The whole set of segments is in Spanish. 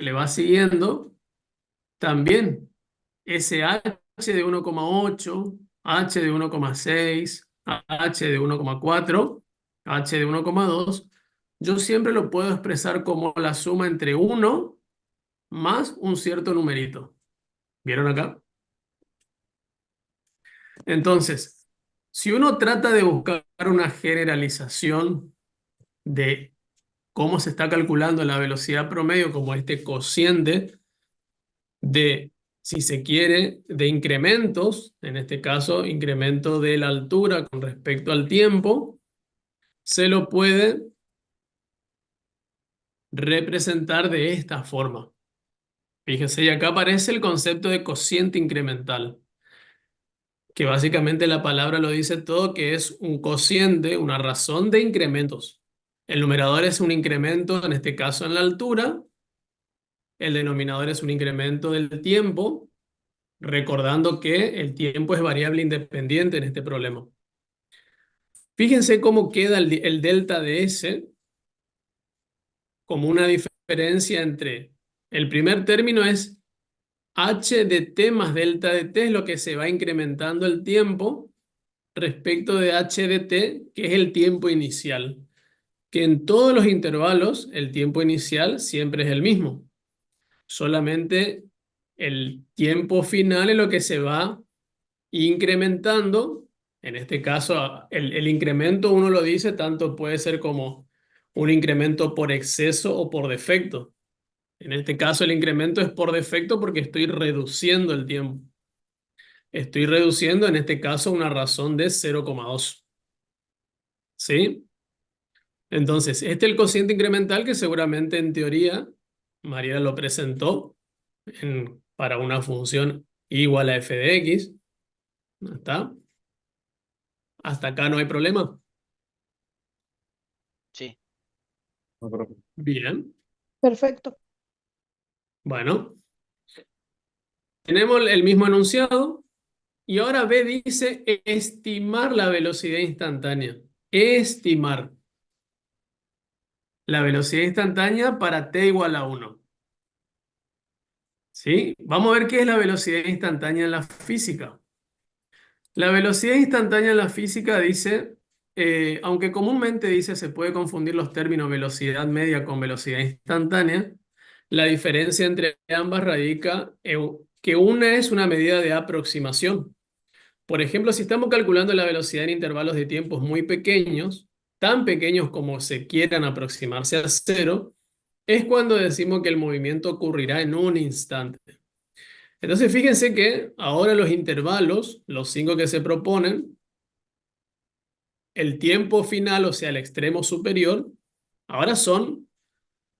que le va siguiendo, también ese h de 1,8, h de 1,6, h de 1,4, h de 1,2, yo siempre lo puedo expresar como la suma entre 1 más un cierto numerito. ¿Vieron acá? Entonces, si uno trata de buscar una generalización de cómo se está calculando la velocidad promedio como este cociente de, si se quiere, de incrementos, en este caso, incremento de la altura con respecto al tiempo, se lo puede representar de esta forma. Fíjese, y acá aparece el concepto de cociente incremental, que básicamente la palabra lo dice todo, que es un cociente, una razón de incrementos. El numerador es un incremento, en este caso en la altura, el denominador es un incremento del tiempo, recordando que el tiempo es variable independiente en este problema. Fíjense cómo queda el delta de S como una diferencia entre el primer término es h de t más delta de t, es lo que se va incrementando el tiempo respecto de h de t, que es el tiempo inicial, que en todos los intervalos el tiempo inicial siempre es el mismo, solamente el tiempo final es lo que se va incrementando. En este caso, el incremento uno lo dice, tanto puede ser como un incremento por exceso o por defecto. En este caso, el incremento es por defecto porque estoy reduciendo el tiempo. Estoy reduciendo, en este caso, una razón de 0,2. ¿Sí? Entonces, este es el cociente incremental que seguramente en teoría María lo presentó para una función igual a f de x. ¿No está? Hasta acá no hay problema. Sí. Bien. Perfecto. Bueno, tenemos el mismo enunciado y ahora B dice estimar la velocidad instantánea. Estimar la velocidad instantánea para t igual a 1. ¿Sí? Vamos a ver qué es la velocidad instantánea en la física. La velocidad instantánea en la física dice, aunque comúnmente dice se puede confundir los términos velocidad media con velocidad instantánea, la diferencia entre ambas radica en que una es una medida de aproximación. Por ejemplo, si estamos calculando la velocidad en intervalos de tiempos muy pequeños, tan pequeños como se quieran aproximarse a cero, es cuando decimos que el movimiento ocurrirá en un instante. Entonces, fíjense que ahora los intervalos, los 5 que se proponen, el tiempo final, o sea, el extremo superior, ahora son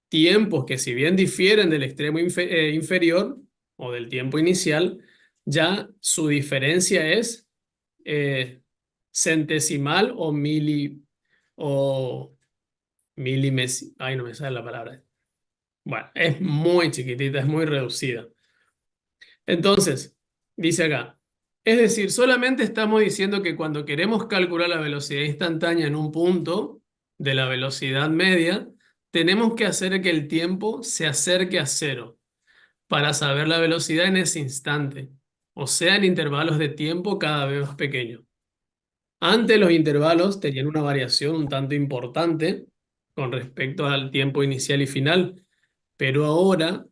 tiempos que si bien difieren del extremo inferior o del tiempo inicial, ya su diferencia es centesimal o ay, no me sale la palabra. Bueno, es muy chiquitita, es muy reducida. Entonces, dice acá, es decir, solamente estamos diciendo que cuando queremos calcular la velocidad instantánea en un punto de la velocidad media, tenemos que hacer que el tiempo se acerque a cero para saber la velocidad en ese instante, o sea, en intervalos de tiempo cada vez más pequeños. Antes los intervalos tenían una variación un tanto importante con respecto al tiempo inicial y final, pero ahora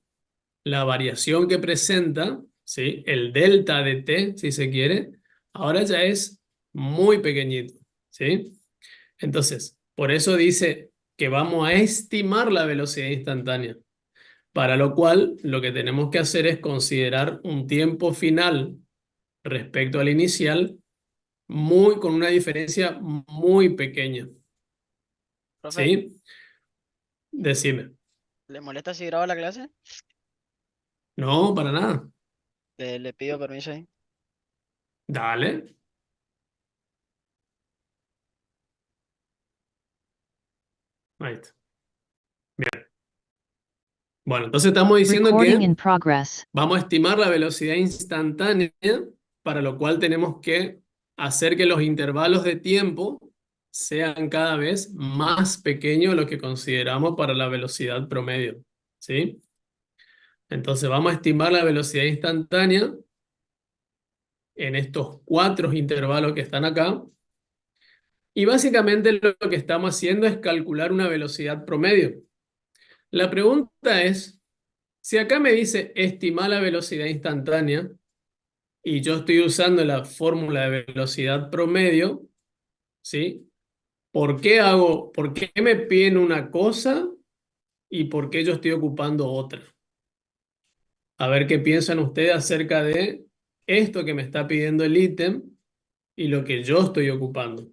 la variación que presenta, ¿sí? El delta de t, si se quiere, ahora ya es muy pequeñito, ¿sí? Entonces, por eso dice que vamos a estimar la velocidad instantánea, para lo cual lo que tenemos que hacer es considerar un tiempo final respecto al inicial con una diferencia muy pequeña, Profe, ¿sí? Decime. ¿le molesta si grabo la clase? No, para nada. Le pido permiso ahí. Dale. Ahí está. Bueno, entonces estamos diciendo Recording que in progress. vamos a estimar la velocidad instantánea, para lo cual tenemos que hacer que los intervalos de tiempo sean cada vez más pequeños de lo que consideramos para la velocidad promedio, ¿sí? Entonces vamos a estimar la velocidad instantánea en estos cuatro intervalos que están acá. Y básicamente lo que estamos haciendo es calcular una velocidad promedio. La pregunta es, si acá me dice estimar la velocidad instantánea y yo estoy usando la fórmula de velocidad promedio, ¿sí? ¿Por qué me piden una cosa y por qué yo estoy ocupando otra? A ver qué piensan ustedes acerca de esto que me está pidiendo el ítem y lo que yo estoy ocupando.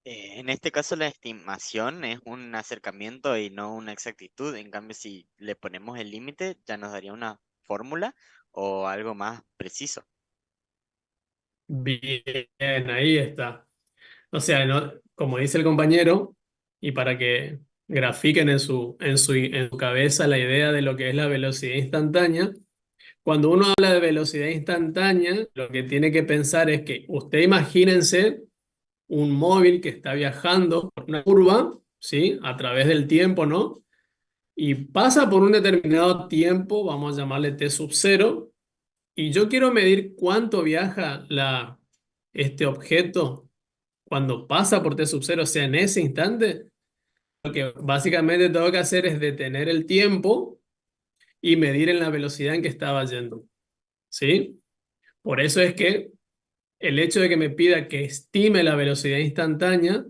En este caso la estimación es un acercamiento y no una exactitud. En cambio, si le ponemos el límite, ya nos daría una fórmula o algo más preciso. Bien, ahí está. O sea, como dice el compañero, y para que grafiquen en su cabeza la idea de lo que es la velocidad instantánea, cuando uno habla de velocidad instantánea, lo que tiene que pensar es que usted imagínense un móvil que está viajando por una curva, ¿sí? A través del tiempo, ¿no? Y pasa por un determinado tiempo, vamos a llamarle t sub cero, y yo quiero medir cuánto viaja este objeto cuando pasa por t sub cero, o sea, en ese instante. Lo que básicamente tengo que hacer es detener el tiempo y medir en la velocidad en que estaba yendo, ¿sí? Por eso es que el hecho de que me pida que estime la velocidad instantánea,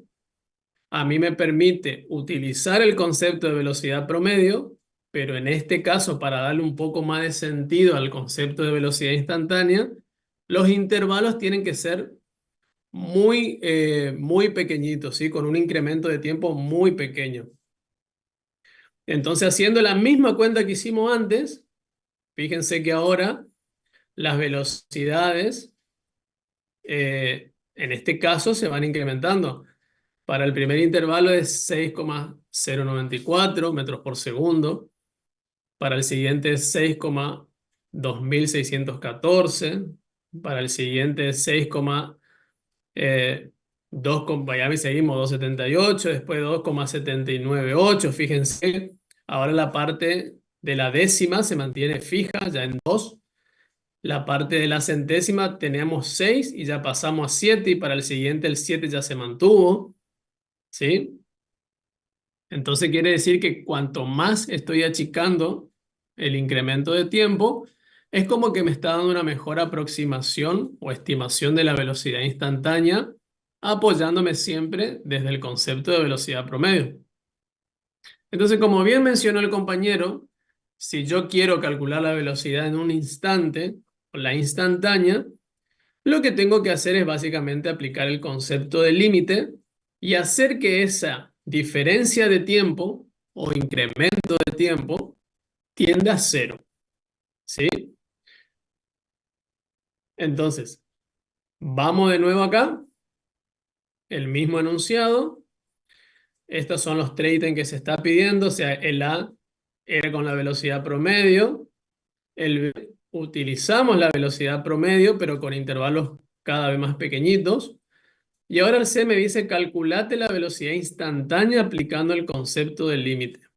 a mí me permite utilizar el concepto de velocidad promedio, pero en este caso, para darle un poco más de sentido al concepto de velocidad instantánea, los intervalos tienen que ser muy pequeñitos, ¿sí? Con un incremento de tiempo muy pequeño. Entonces, haciendo la misma cuenta que hicimos antes, fíjense que ahora las velocidades, en este caso, se van incrementando. Para el primer intervalo es 6,094 metros por segundo. Para el siguiente es 6,2614. Para el siguiente es 2, ya seguimos 2,78. Después 2,798. Fíjense, ahora la parte de la décima se mantiene fija ya en 2. La parte de la centésima teníamos 6 y ya pasamos a 7 y para el siguiente el 7 ya se mantuvo, ¿sí? Entonces quiere decir que cuanto más estoy achicando el incremento de tiempo, es como que me está dando una mejor aproximación o estimación de la velocidad instantánea, apoyándome siempre desde el concepto de velocidad promedio. Entonces, como bien mencionó el compañero, si yo quiero calcular la velocidad en un instante, o la instantánea, lo que tengo que hacer es básicamente aplicar el concepto de límite y hacer que esa diferencia de tiempo o incremento de tiempo tienda a cero, ¿sí? Entonces, vamos de nuevo acá, el mismo enunciado. Estos son los tres ítems que se está pidiendo, o sea, el A era con la velocidad promedio, el B utilizamos la velocidad promedio, pero con intervalos cada vez más pequeñitos. Y ahora el C me dice calculate la velocidad instantánea aplicando el concepto del límite.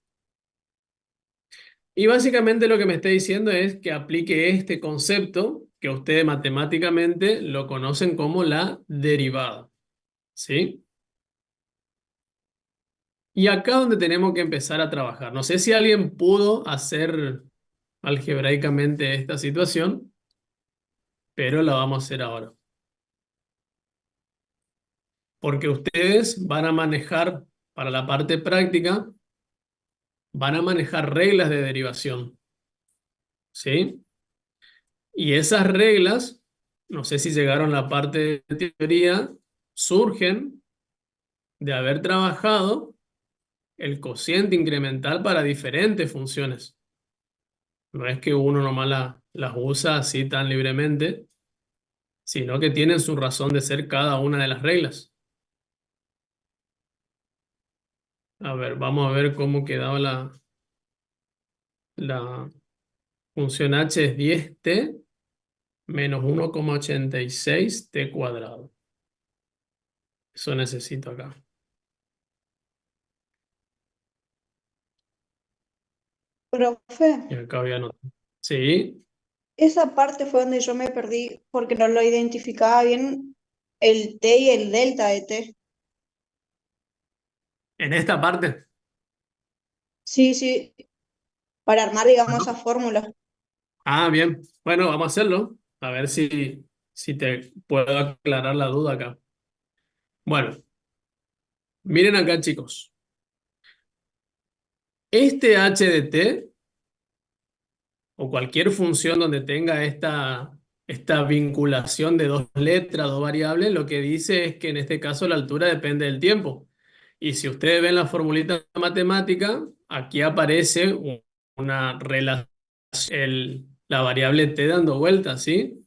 Y básicamente lo que me está diciendo es que aplique este concepto que ustedes matemáticamente lo conocen como la derivada. ¿Sí? Y acá donde tenemos que empezar a trabajar. No sé si alguien pudo hacer algebraicamente esta situación, pero la vamos a hacer ahora. Porque ustedes van a manejar, para la parte práctica, van a manejar reglas de derivación. ¿Sí? Y esas reglas, no sé si llegaron a la parte de teoría, surgen de haber trabajado el cociente incremental para diferentes funciones. No es que uno nomás las usa así tan libremente, sino que tienen su razón de ser cada una de las reglas. A ver, vamos a ver cómo quedaba la función h es 10t menos 1,86t cuadrado. Eso necesito acá. Profe, Y acá voy a anotar. Sí, esa parte fue donde yo me perdí porque no lo identificaba bien el T y el delta de T. en esta parte. Sí, sí, para armar, digamos, esa Bueno. fórmula. Bien. Bueno, vamos a hacerlo. A ver si te puedo aclarar la duda acá. Bueno, miren acá, chicos. Este h de t o cualquier función donde tenga esta vinculación de dos letras, dos variables, lo que dice es que en este caso la altura depende del tiempo. Y si ustedes ven la formulita matemática, aquí aparece una relación, la variable t dando vueltas, ¿sí?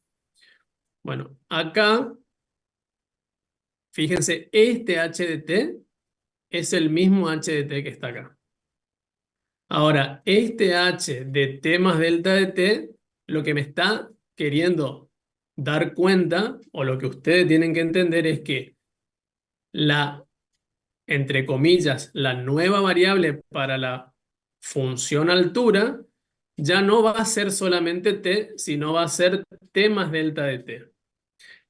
Bueno, acá, fíjense, este h de t es el mismo h de t que está acá. Ahora, este h de t más delta de t, lo que me está queriendo dar cuenta, o lo que ustedes tienen que entender es que la, entre comillas, la nueva variable para la función altura ya no va a ser solamente t, sino va a ser t más delta de t.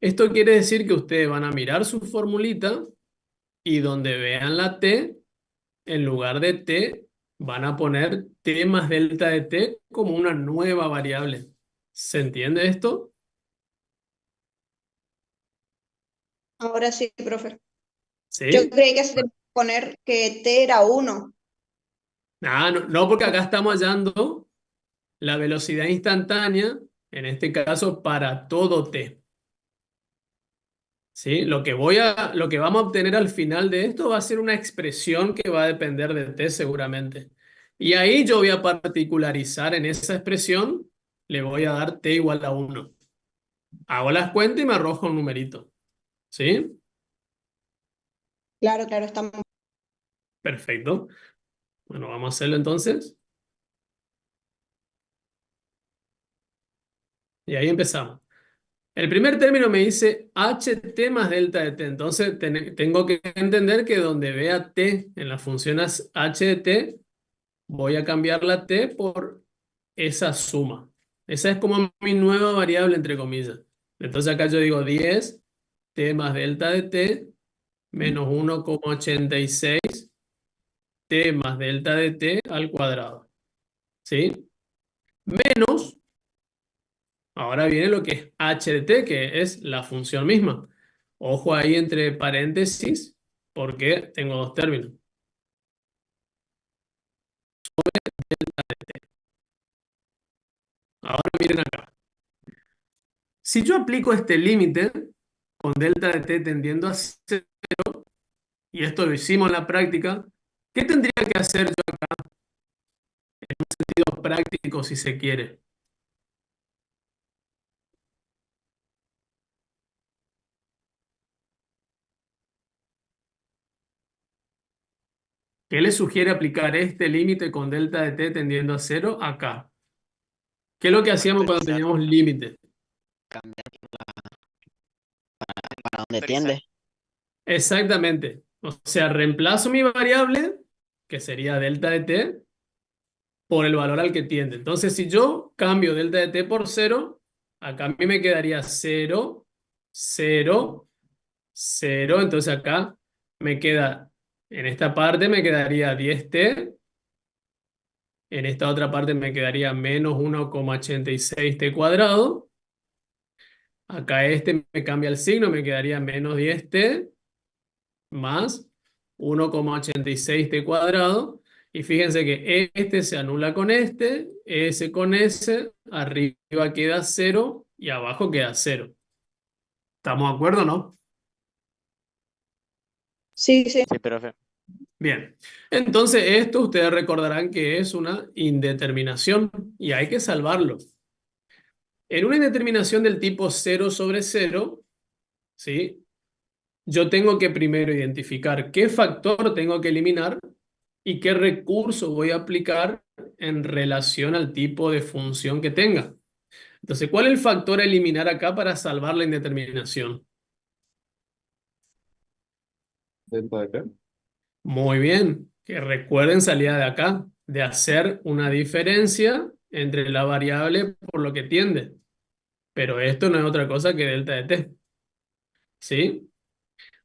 Esto quiere decir que ustedes van a mirar su formulita y donde vean la t, en lugar de t, van a poner t más delta de t como una nueva variable. ¿Se entiende esto? Ahora sí, profe. Yo ¿Sí? creí que se tenía que poner que T era uno. No, no, porque acá estamos hallando la velocidad instantánea, en este caso para todo t. ¿Sí? Lo que vamos a obtener al final de esto va a ser una expresión que va a depender de t seguramente. Y ahí yo voy a particularizar en esa expresión, le voy a dar t igual a 1. Hago las cuentas y me arrojo un numerito. ¿Sí? Claro, claro, estamos. Perfecto. Bueno, vamos a hacerlo entonces. Y ahí empezamos. El primer término me dice ht más delta de t. Entonces tengo que entender que donde vea t en las funciones h de t, voy a cambiar la t por esa suma. Esa es como mi nueva variable, entre comillas. Entonces acá yo digo 10 t más delta de t menos 1,86 t más delta de t al cuadrado. ¿Sí? Menos, ahora viene lo que es h de t, que es la función misma. Ojo ahí entre paréntesis, porque tengo dos términos. Ahora miren acá. Si yo aplico este límite con delta de t tendiendo a cero, y esto lo hicimos en la práctica, ¿qué tendría que hacer yo en sentido práctico si se quiere? ¿Qué le sugiere aplicar este límite con delta de t tendiendo a cero acá? ¿Qué es lo que hacíamos cuando Factorizar, teníamos límite? Cambiar para donde factorizar. tiende. Exactamente. O sea, reemplazo mi variable, que sería delta de t, por el valor al que tiende. Entonces, si yo cambio delta de t por cero, acá a mí me quedaría cero, cero, cero. Entonces acá me queda, en esta parte me quedaría 10t, en esta otra parte me quedaría menos 1,86t cuadrado. Acá este me cambia el signo, me quedaría menos 10t más 1,86t cuadrado. Y fíjense que este se anula con este, ese con ese, arriba queda cero y abajo queda cero. ¿Estamos de acuerdo, no? Sí, sí. Sí, profe. Bien. Entonces esto ustedes recordarán que es una indeterminación y hay que salvarlo. En una indeterminación del tipo cero sobre cero, ¿sí? Yo tengo que primero identificar qué factor tengo que eliminar y qué recurso voy a aplicar en relación al tipo de función que tenga. Entonces, ¿cuál es el factor a eliminar acá para salvar la indeterminación? Delta de t. Muy bien, que recuerden salida de acá. de hacer una diferencia entre la variable por lo que tiende. Pero esto no es otra cosa que delta de t. ¿Sí?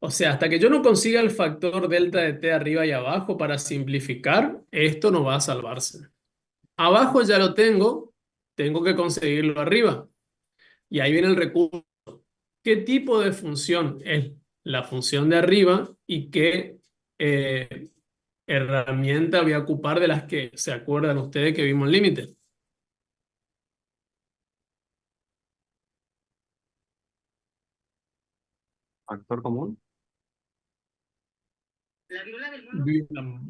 O sea, hasta que yo no consiga el factor delta de t arriba y abajo para simplificar, esto no va a salvarse. Abajo ya lo tengo que conseguirlo arriba. Y ahí viene el recurso. ¿Qué tipo de función es la función de arriba y qué herramienta voy a ocupar de las que se acuerdan ustedes que vimos en límite? Factor común.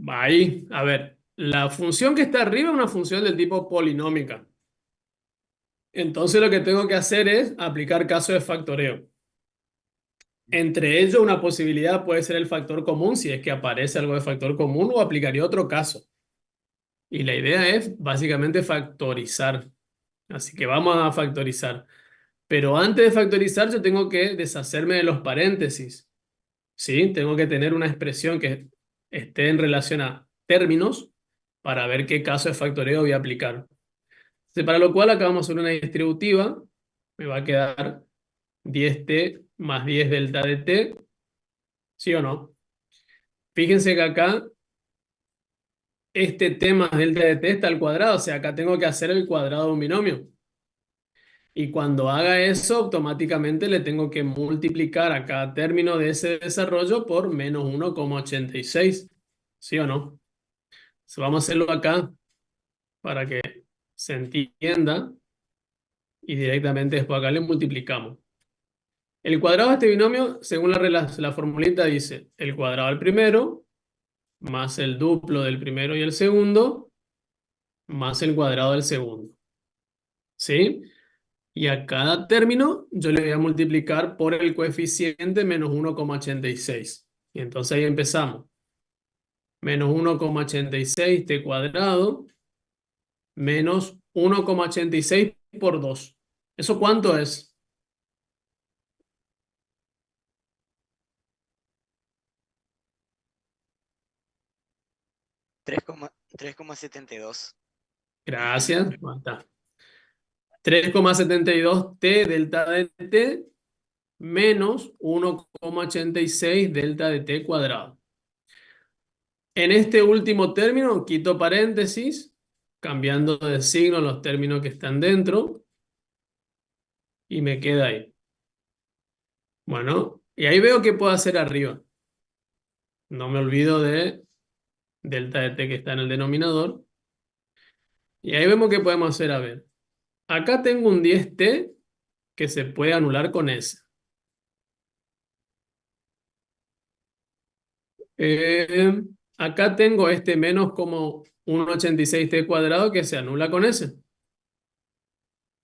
Ahí, a ver, la función que está arriba es una función del tipo polinómica. Entonces lo que tengo que hacer es aplicar caso de factoreo. Entre ellos, una posibilidad puede ser el factor común, si es que aparece algo de factor común, o aplicaría otro caso. Y la idea es básicamente factorizar. Así que vamos a factorizar. Pero antes de factorizar, yo tengo que deshacerme de los paréntesis. ¿Sí? Tengo que tener una expresión que esté en relación a términos para ver qué caso de factoreo voy a aplicar. Entonces, para lo cual acá vamos a hacer una distributiva. Me va a quedar 10t más 10 delta de t. ¿Sí o no? Fíjense que acá este t más delta de t está al cuadrado. O sea, acá tengo que hacer el cuadrado de un binomio. Y cuando haga eso, automáticamente le tengo que multiplicar a cada término de ese desarrollo por menos 1,86. ¿Sí o no? Entonces vamos a hacerlo acá para que se entienda y directamente después acá le multiplicamos. El cuadrado de este binomio, según la formulita, dice el cuadrado del primero más el duplo del primero y el segundo más el cuadrado del segundo. ¿Sí? Y a cada término yo le voy a multiplicar por el coeficiente menos 1,86. Y entonces ahí empezamos. Menos 1,86 t cuadrado menos 1,86 por 2. ¿Eso cuánto es? Tres coma 72. Gracias. Ahí está. 3,72 t delta de t menos 1,86 delta de t cuadrado. En este último término quito paréntesis, cambiando de signo los términos que están dentro, y me queda ahí. Bueno, y ahí veo que puedo hacer arriba. No me olvido de delta de t que está en el denominador. Y ahí vemos que podemos hacer, a ver. Acá tengo un 10t que se puede anular con S. Acá tengo este menos como 1,86t cuadrado que se anula con S.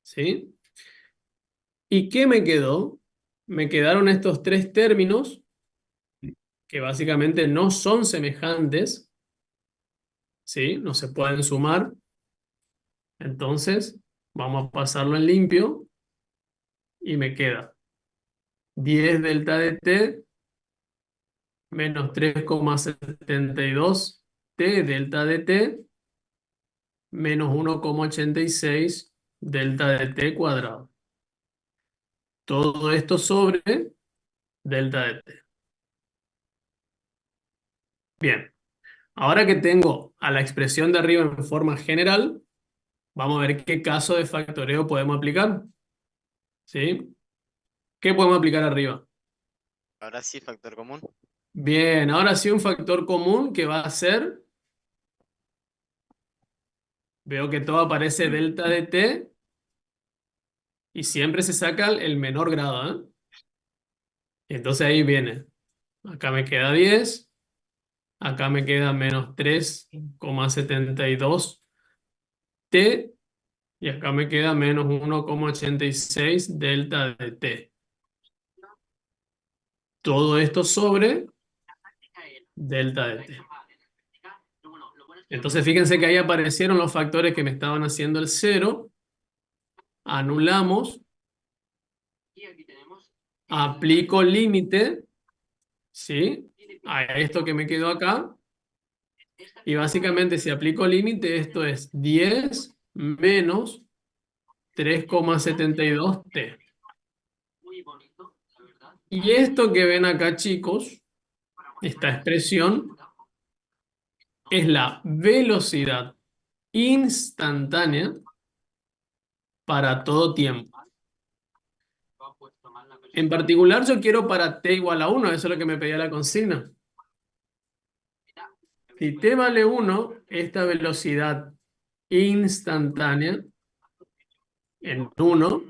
¿Sí? ¿Y qué me quedó? Me quedaron estos tres términos que básicamente no son semejantes. ¿Sí? No se pueden sumar. Entonces, vamos a pasarlo en limpio y me queda 10 delta de t menos 3,72 t delta de t menos 1,86 delta de t cuadrado. Todo esto sobre delta de t. Bien, ahora que tengo a la expresión de arriba en forma general, vamos a ver qué caso de factoreo podemos aplicar. ¿Sí? ¿Qué podemos aplicar arriba? Ahora sí, factor común. Bien, ahora sí un factor común que va a ser, veo que todo aparece delta de t y siempre se saca el menor grado, ¿eh? Y entonces ahí viene, acá me queda 10, acá me queda menos 3,72 t y acá me queda menos 1,86 delta de t. Todo esto sobre delta de t. Entonces fíjense que ahí aparecieron los factores que me estaban haciendo el cero. Anulamos. Aplico límite. ¿Sí? A esto que me quedó acá. Y básicamente si aplico límite, esto es 10 menos 3,72t. Y esto que ven acá, chicos, esta expresión es la velocidad instantánea para todo tiempo. En particular, yo quiero para t igual a 1, eso es lo que me pedía la consigna. Si t vale 1, esta velocidad instantánea en 1,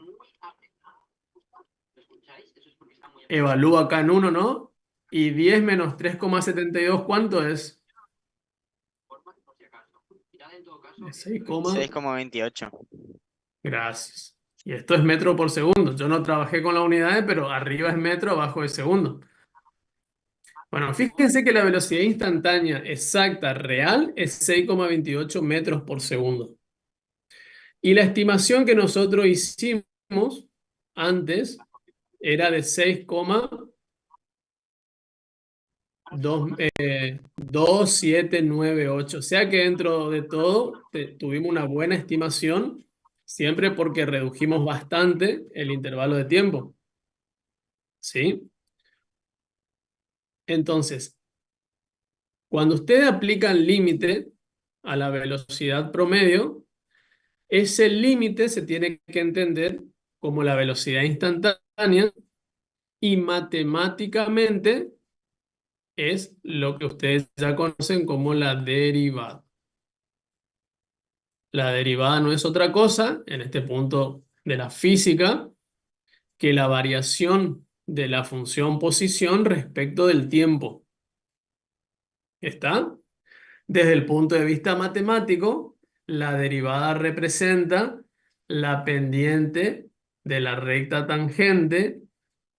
evalúo acá en 1, ¿no? Y 10 menos 3,72, ¿cuánto es? 6, 6,28. gracias. Y esto es metro por segundo. Yo no trabajé con las unidades, pero arriba es metro, abajo es segundo. Bueno, fíjense que la velocidad instantánea exacta real es 6,28 metros por segundo. Y la estimación que nosotros hicimos antes era de 6,2798. O sea que dentro de todo tuvimos una buena estimación, siempre porque redujimos bastante el intervalo de tiempo. ¿Sí? Entonces, cuando ustedes aplican límite a la velocidad promedio, ese límite se tiene que entender como la velocidad instantánea y matemáticamente es lo que ustedes ya conocen como la derivada. La derivada no es otra cosa, en este punto de la física, que la variación de la función posición respecto del tiempo. ¿Está? Desde el punto de vista matemático, la derivada representa la pendiente de la recta tangente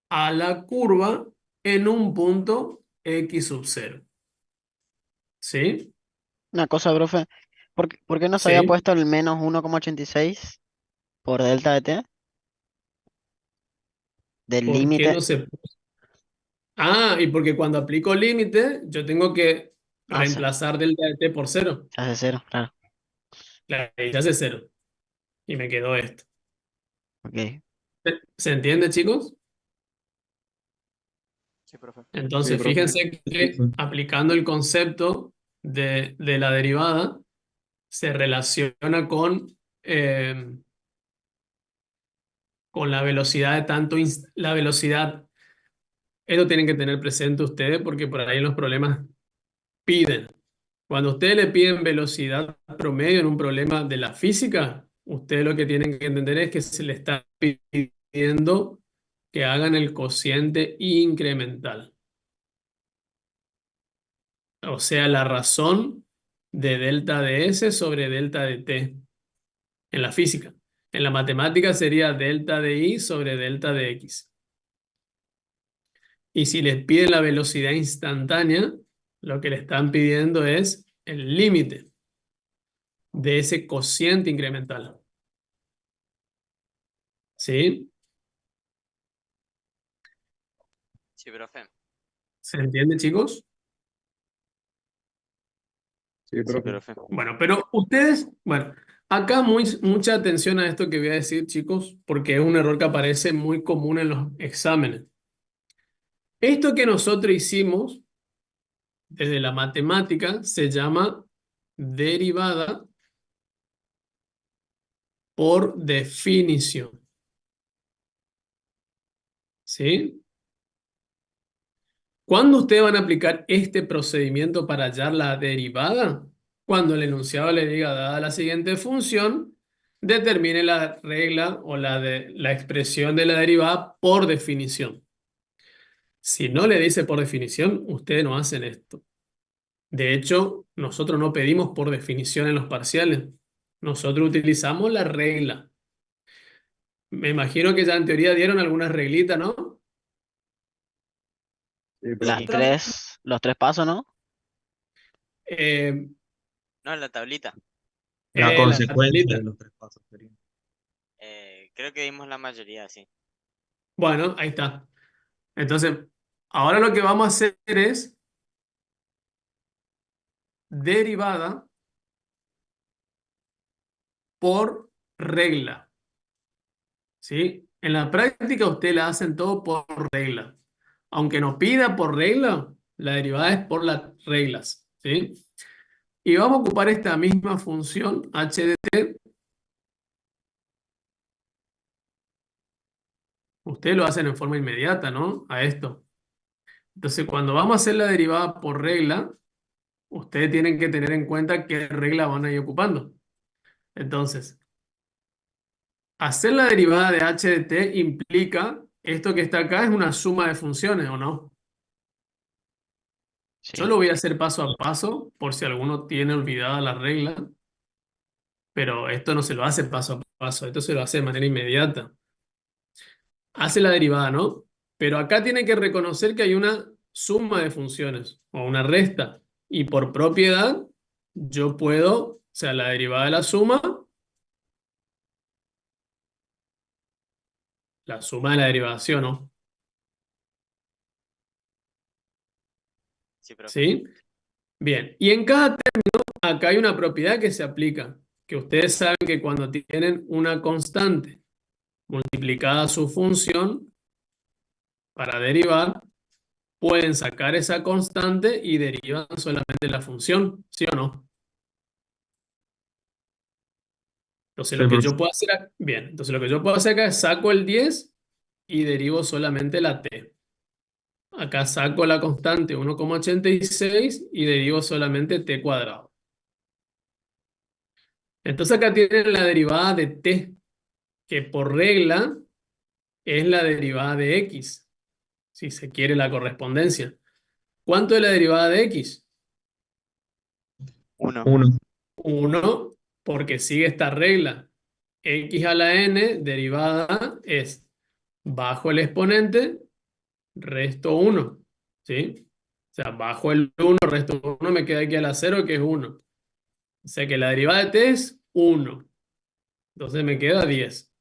a la curva en un punto x sub 0. ¿Sí? Una cosa, profe. ¿Por qué no se había Sí. puesto el menos 1,86 por delta de t del ¿Por qué límite? no se... Ah, y porque cuando aplico límite, yo tengo que Ah, sí, reemplazar delta de t por 0. se hace cero, claro. La raíz hace 0. Y me quedó esto. Ok. ¿Se entiende, chicos? Sí, profe. Sí, Entonces, profe. fíjense Sí, que aplicando el concepto de la derivada, se relaciona con la velocidad de tanto, la velocidad. Esto tienen que tener presente ustedes porque por ahí en los problemas piden. Cuando ustedes le piden velocidad promedio en un problema de la física, ustedes lo que tienen que entender es que se le está pidiendo que hagan el cociente incremental. O sea, la razón de delta de S sobre delta de T en la física. En la matemática sería delta de I sobre delta de X. Y si les piden la velocidad instantánea, lo que le están pidiendo es el límite de ese cociente incremental. ¿Sí? Sí, profe. ¿Se entiende, chicos? sí, Sí, profe. profe. Bueno, pero ustedes, bueno, acá mucha atención a esto que voy a decir, chicos, porque es un error que aparece muy común en los exámenes. Esto que nosotros hicimos desde la matemática se llama derivada por definición. ¿Sí? ¿Cuándo ustedes van a aplicar este procedimiento para hallar la derivada? Cuando el enunciado le diga, dada la siguiente función, determine la regla o la expresión de la derivada por definición. Si no le dice por definición, ustedes no hacen esto. De hecho, nosotros no pedimos por definición en los parciales. Nosotros utilizamos la regla. Me imagino que ya en teoría dieron algunas reglitas, ¿no? Sí, Las Sí. profe. Profe, tres, los tres pasos, ¿no? Eh, No, la tablita. La la consecuencia tablita. de los tres pasos sería. Creo que dimos la mayoría, sí. Bueno, ahí está. Entonces, ahora lo que vamos a hacer es derivada por regla, ¿sí? En la práctica ustedes la hacen todo por regla. Aunque nos pida por regla, la derivada es por las reglas, ¿sí? Y vamos a ocupar esta misma función h de t. Ustedes lo hacen en forma inmediata, ¿no? A esto. Entonces, cuando vamos a hacer la derivada por regla, ustedes tienen que tener en cuenta qué regla van a ir ocupando. Entonces, hacer la derivada de h de t implica, esto que está acá es una suma de funciones, ¿o no? Yo Sí. lo voy a hacer paso a paso, por si alguno tiene olvidada la regla, pero esto no se lo hace paso a paso, esto se lo hace de manera inmediata. Hace la derivada, ¿no? Pero acá tiene que reconocer que hay una suma de funciones o una resta. Y por propiedad, yo puedo, o sea, la derivada de la suma de la derivación, ¿no? Sí, profe. ¿Sí? Bien. Y en cada término, acá hay una propiedad que se aplica, que ustedes saben que cuando tienen una constante multiplicada su función para derivar, pueden sacar esa constante y derivan solamente la función, ¿sí o no? Entonces Sí, lo que profe. yo puedo hacer acá, bien, entonces lo que yo puedo hacer acá es saco el 10 y derivo solamente la t. Acá saco la constante 1,86 y derivo solamente t cuadrado. Entonces acá tienen la derivada de t, que por regla es la derivada de x, si se quiere la correspondencia. ¿Cuánto es la derivada de x? 1. 1. 1, porque sigue esta regla. X a la n derivada es bajo el exponente, resto 1, ¿sí? O sea, bajo el 1, resto 1, me queda aquí a la 0, que es 1. O sea que la derivada de t es 1. Entonces me queda 10.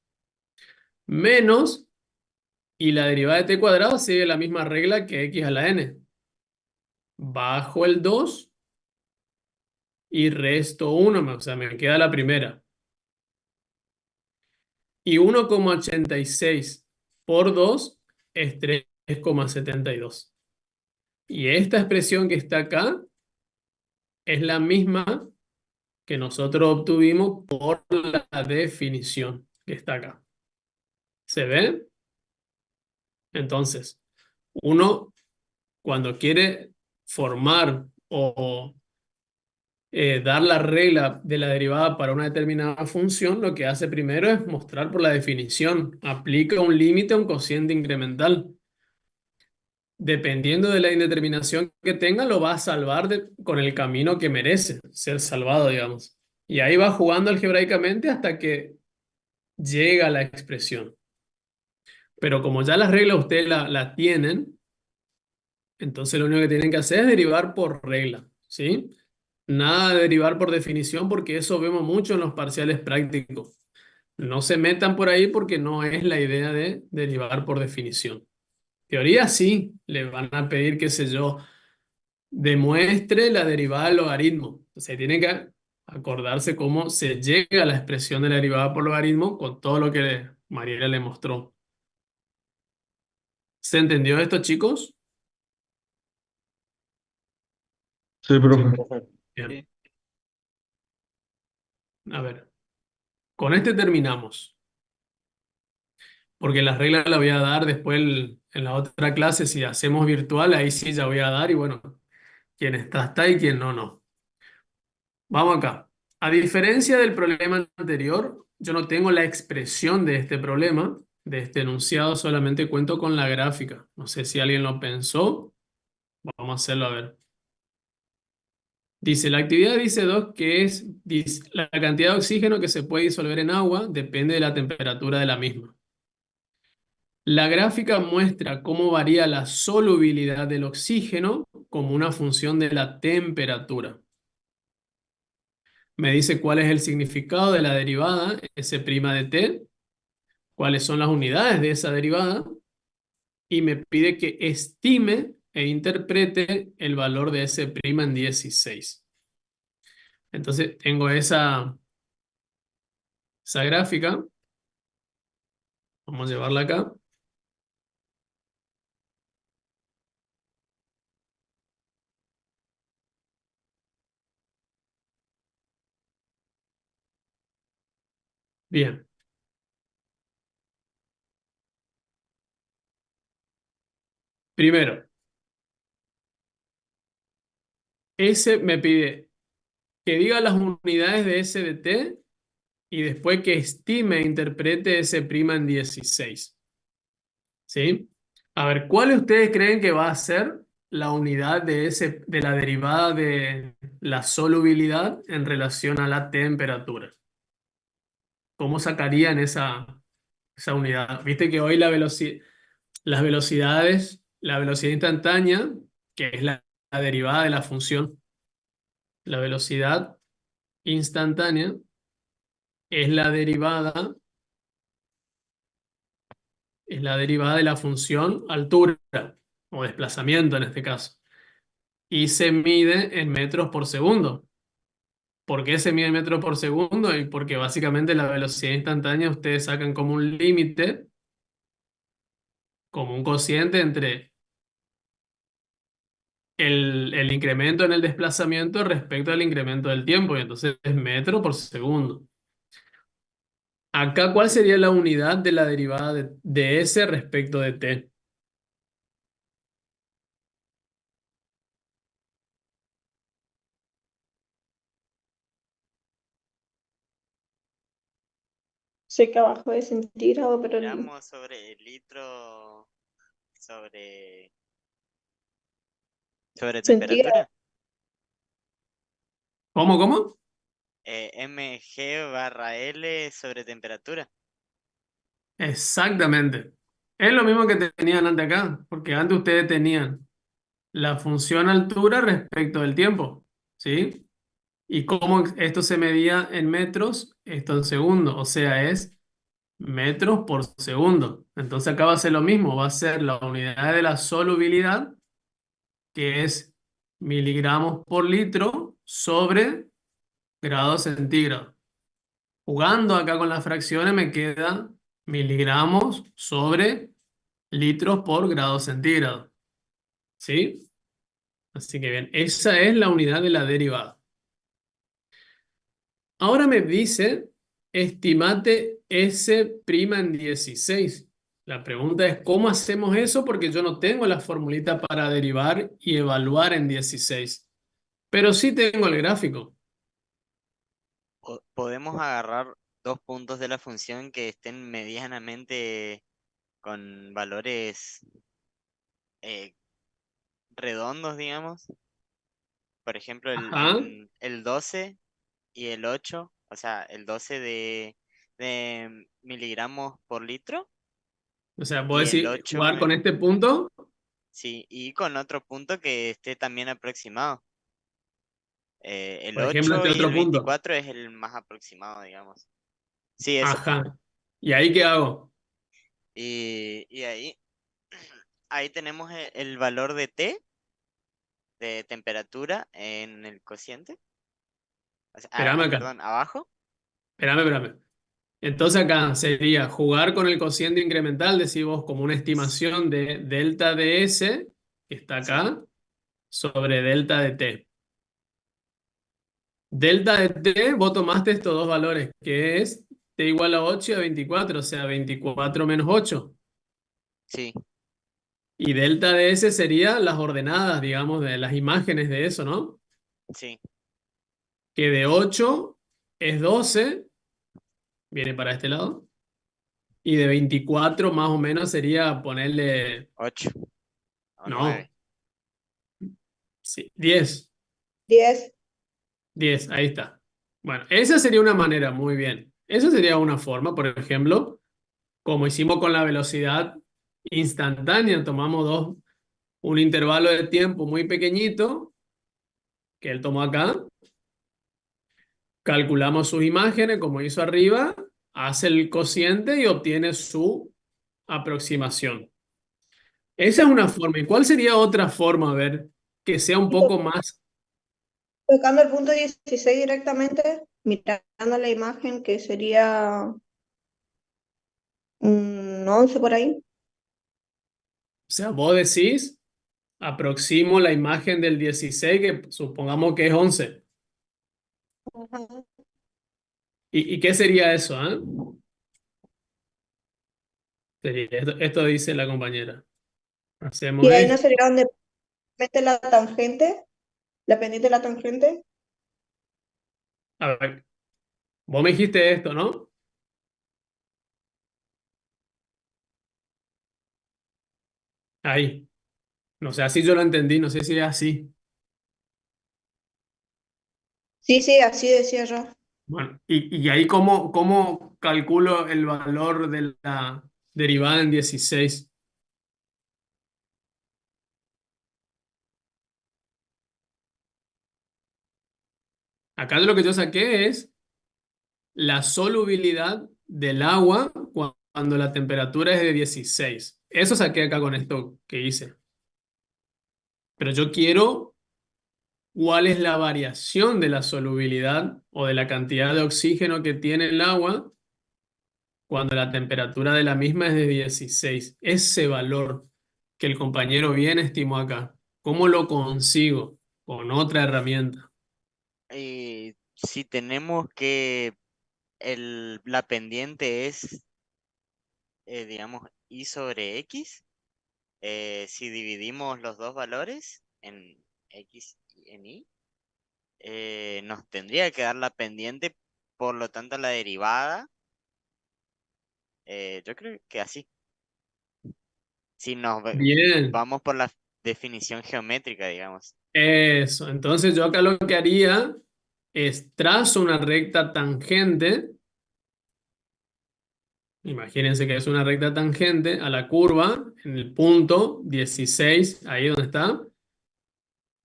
Menos, y la derivada de t cuadrado sigue la misma regla que x a la n. Bajo el 2 y resto 1, o sea, me queda la primera. Y 1,86 por 2 es 3,72. Y esta expresión que está acá es la misma que nosotros obtuvimos por la definición que está acá. ¿Se ve? Entonces, uno cuando quiere formar o dar la regla de la derivada para una determinada función, lo que hace primero es mostrar por la definición. Aplica un límite a un cociente incremental. Dependiendo de la indeterminación que tenga, lo va a salvar con el camino que merece ser salvado, digamos. Y ahí va jugando algebraicamente hasta que llega a la expresión. Pero como ya las reglas ustedes la tienen, entonces lo único que tienen que hacer es derivar por regla, ¿sí? Nada de derivar por definición porque eso vemos mucho en los parciales prácticos. No se metan por ahí porque no es la idea de derivar por definición. Teoría sí, le van a pedir, qué sé yo, demuestre la derivada del logaritmo. O sea, tiene que acordarse cómo se llega a la expresión de la derivada por logaritmo con todo lo que Mariela le mostró. ¿Se entendió esto, chicos? Sí, profe. Bien. Sí. A ver, con este terminamos. Porque las reglas las voy a dar después en la otra clase. Si hacemos virtual, ahí sí ya voy a dar. Y bueno, quien está y quien no, no. Vamos acá. A diferencia del problema anterior, yo no tengo la expresión de este problema, de este enunciado, solamente cuento con la gráfica. No sé si alguien lo pensó. Vamos a hacerlo a ver. Dice, la actividad dice 2 que es la cantidad de oxígeno que se puede disolver en agua depende de la temperatura de la misma. La gráfica muestra cómo varía la solubilidad del oxígeno como una función de la temperatura. Me dice cuál es el significado de la derivada S' de t, cuáles son las unidades de esa derivada, y me pide que estime e interprete el valor de S' en 16. Entonces tengo esa gráfica. Vamos a llevarla acá. Bien. Primero, S me pide que diga las unidades de S de T y después que estime e interprete S' en 16. ¿Sí? A ver, ¿cuál de ustedes creen que va a ser la unidad de la derivada de la solubilidad en relación a la temperatura? ¿Cómo sacarían esa unidad? Viste que hoy las velocidades, la velocidad instantánea, que es la derivada de la función, la velocidad instantánea es la derivada de la función altura o desplazamiento en este caso. Y se mide en metros por segundo. ¿Por qué se mide en metros por segundo? Y porque básicamente la velocidad instantánea ustedes sacan como un límite, como un cociente entre el incremento en el desplazamiento respecto al incremento del tiempo, y entonces es metro por segundo. Acá, ¿cuál sería la unidad de la derivada de S respecto de T? Sé que abajo es centígrado, pero Miramos sobre el litro, sobre, sobre centígrado. temperatura. ¿Cómo? mg/L sobre temperatura. Exactamente. Es lo mismo que tenían antes acá, porque antes ustedes tenían la función altura respecto del tiempo, ¿sí? Y cómo esto se medía en metros, esto en segundos, o sea, es metros por segundo. Entonces acá va a ser lo mismo, va a ser la unidad de la solubilidad, que es miligramos por litro sobre grados centígrados. Jugando acá con las fracciones me queda miligramos sobre litros por grado centígrado. ¿Sí? Así que bien, esa es la unidad de la derivada. Ahora me dice, estimate S' en 16. La pregunta es, ¿cómo hacemos eso? Porque yo no tengo la formulita para derivar y evaluar en 16. Pero sí tengo el gráfico. Podemos agarrar dos puntos de la función que estén medianamente con valores eh, redondos, digamos. Por ejemplo, Ajá. el 12 y el 8, o sea, el 12 de miligramos por litro O sea, puedo y el decir, 8, jugar con este punto. sí, y con otro punto que esté también aproximado. El Por ejemplo, 8 este y el otro punto. 24 es el más aproximado, digamos. Sí, eso. Ajá. ¿Y ahí qué hago? Y ahí, ahí tenemos el valor de T, de temperatura en el cociente. O sea, Espérame acá. perdón, abajo. Espérame. Entonces acá sería jugar con el cociente incremental, decís vos, como una estimación de delta de S, que está Sí, acá, sobre delta de T. Delta de T, vos tomaste estos dos valores, que es T igual a 8 y a 24, o sea, 24 menos 8. sí, Y delta de S sería las ordenadas, digamos, de las imágenes de eso, ¿no? sí, Que de 8 es 12, viene para este lado. Y de 24 más o menos sería ponerle, 8 o no, 9. sí, 10. 10. 10, ahí está. Bueno, esa sería una manera, muy bien. Esa sería una forma, por ejemplo, como hicimos con la velocidad instantánea, tomamos un intervalo de tiempo muy pequeñito, que él tomó acá, calculamos sus imágenes, como hizo arriba, hace el cociente y obtiene su aproximación. Esa es una forma. ¿Y cuál sería otra forma, a ver, que sea un poco más? Tocando el punto 16 directamente, mirando la imagen que sería un 11 por ahí. O sea, vos decís, aproximo la imagen del 16 que supongamos que es 11. Ajá. ¿Y qué sería eso, ah? Esto dice la compañera. Hacemos Y ahí no esto. sería donde mete la tangente, la pendiente de la tangente. A ver, vos me dijiste esto, ¿no? Ahí. No sé, así yo lo entendí, no sé si es así. Sí, sí, así decía yo. Bueno, y ahí cómo calculo el valor de la derivada en 16. Acá lo que yo saqué es la solubilidad del agua cuando la temperatura es de 16. Eso saqué acá con esto que hice. Pero yo quiero cuál es la variación de la solubilidad o de la cantidad de oxígeno que tiene el agua cuando la temperatura de la misma es de 16. Ese valor que el compañero bien estimó acá, ¿cómo lo consigo? Con otra herramienta. Si tenemos que la pendiente es, digamos, y sobre x, si dividimos los dos valores en x y en y, nos tendría que dar la pendiente, por lo tanto la derivada, yo creo que así. Si Bien, vamos por la definición geométrica, digamos. eso. Entonces yo acá lo que haría es trazo una recta tangente. Imagínense que es una recta tangente a la curva en el punto 16, ahí donde está,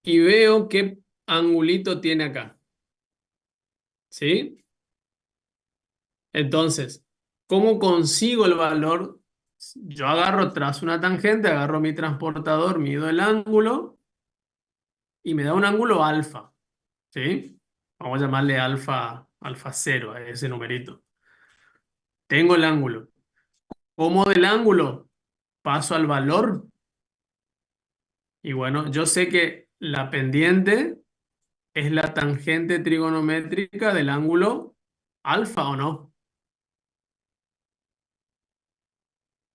y veo qué angulito tiene acá. ¿Sí? Entonces, ¿cómo consigo el valor? Yo agarro, trazo una tangente, agarro mi transportador, mido el ángulo y me da un ángulo alfa. ¿Sí? Vamos a llamarle alfa cero a ese numerito. Tengo el ángulo. ¿Cómo del ángulo paso al valor? Y bueno, yo sé que la pendiente es la tangente trigonométrica del ángulo alfa, ¿o no?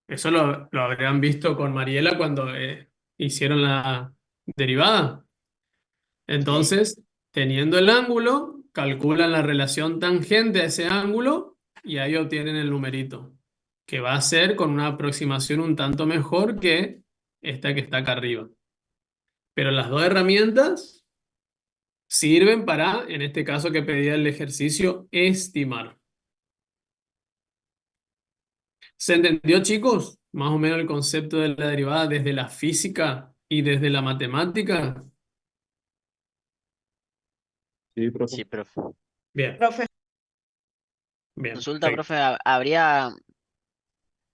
Eso lo habrían visto con Mariela cuando hicieron la derivada. Sí. Entonces, teniendo el ángulo, calculan la relación tangente a ese ángulo y ahí obtienen el numerito, que va a ser con una aproximación un tanto mejor que esta que está acá arriba. Pero las dos herramientas sirven para, en este caso que pedía el ejercicio, estimar. ¿Se entendió, chicos? Más o menos el concepto de la derivada desde la física y desde la matemática. Sí, profe. Sí, profe. Bien, Profe, bien, Consulta, perfecto. profe,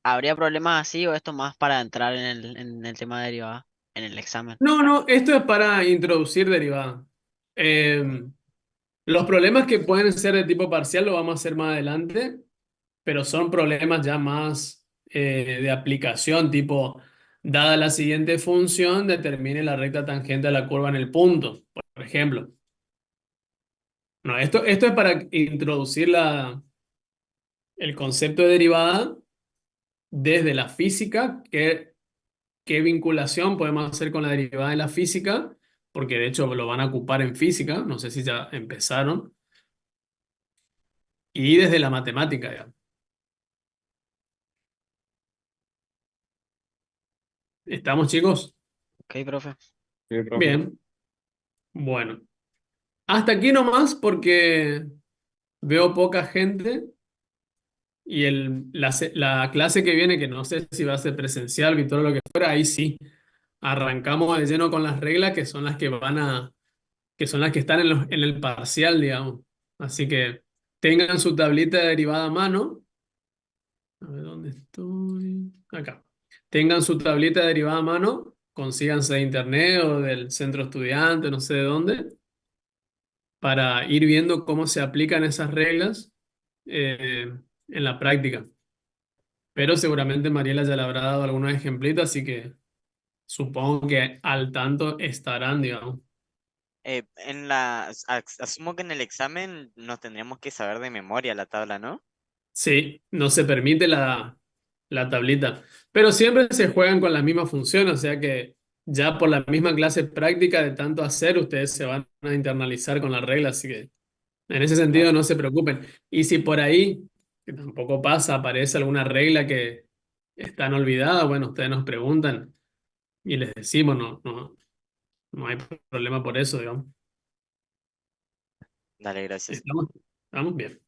¿habría problemas así o esto más para entrar en el tema de derivada en el examen? No, no, esto es para introducir derivada. Eh, los problemas que pueden ser de tipo parcial lo vamos a hacer más adelante, pero son problemas ya más de aplicación, tipo, dada la siguiente función, determine la recta tangente a la curva en el punto, por ejemplo. No, esto es para introducir el concepto de derivada desde la física, qué vinculación podemos hacer con la derivada de la física, porque de hecho lo van a ocupar en física, no sé si ya empezaron, y desde la matemática, ya. ¿Estamos, chicos? Ok, profe. Sí, profe. Bien, bueno. Hasta aquí nomás porque veo poca gente y la clase que viene, que no sé si va a ser presencial y todo lo que fuera, ahí sí, arrancamos de lleno con las reglas que son las que que son las que están en el parcial, digamos. Así que tengan su tablita de derivada a mano. A ver, ¿dónde estoy? Acá. Tengan su tablita de derivada a mano, consíganse de internet o del centro estudiante, no sé de dónde. para ir viendo cómo se aplican esas reglas en la práctica. Pero seguramente Mariela ya le habrá dado algunos ejemplitos, así que supongo que al tanto estarán, digamos. Asumo que en el examen nos tendríamos que saber de memoria la tabla, ¿no? Sí, no se permite la tablita, pero siempre se juegan con la misma función, o sea que ya por la misma clase práctica de tanto hacer, ustedes se van a internalizar con la regla, así que en ese sentido Claro. no se preocupen. Y si por ahí, que tampoco pasa, aparece alguna regla que están olvidada, bueno, ustedes nos preguntan y les decimos, no hay problema por eso, digamos. Dale, gracias. Estamos bien.